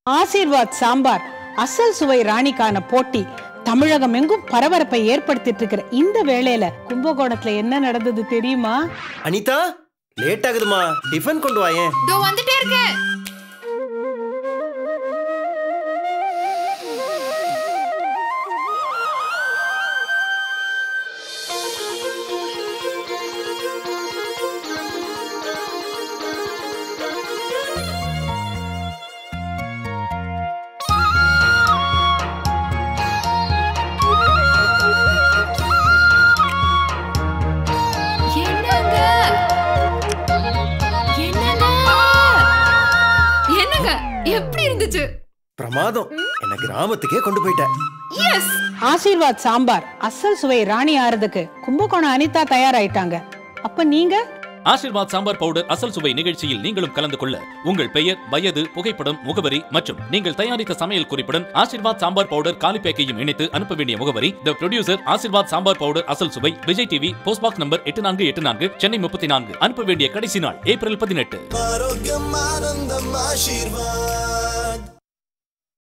ஆசீர்வாத் சாம்பார் அசல் சுவை ராணிக்கான போட்டி தமிழகம் எங்கும் பரபரப்பை ஏற்படுத்திட்டு இருக்கிற இந்த வேளையில கும்பகோணத்துல என்ன நடந்தது தெரியுமா? அனிதா, லேட் ஆகுதுமா, டிஃபன் கொண்டு வாயேன். தோ வந்துட்டே இருக்கேன். எப்படி இருந்துச்சு? பிரமாதம். என்ன கிராமத்துக்கே கொண்டு போயிட்ட. எஸ். ஆசீர்வாத் சாம்பார் அசல் சுவை ராணி ஆறதுக்கு கும்பகோணம் அனிதா தயாராயிட்டாங்க. அப்ப நீங்க ஆசீர்வாத் சாம்பார் பவுடர் அசல் சுவை நிகழ்ச்சியில் நீங்களும் கலந்து கொள்ள உங்கள் பெயர், வயது, புகைப்படம், முகவரி மற்றும் நீங்கள் தயாரித்த சமையல் குறிப்புடன் ஆசீர்வாத் சாம்பார் பவுடர் காலி பேக்கையும் இணைத்து அனுப்ப வேண்டிய முகவரி தி ப்ரொடியூசர் ஆசீர்வாத் சாம்பார் பவுடர் அசல் சுவை, Vijay TV, post box number 8484, Chennai 34. அனுப்ப வேண்டிய கடைசி நாள் ஏப்ரல் 18.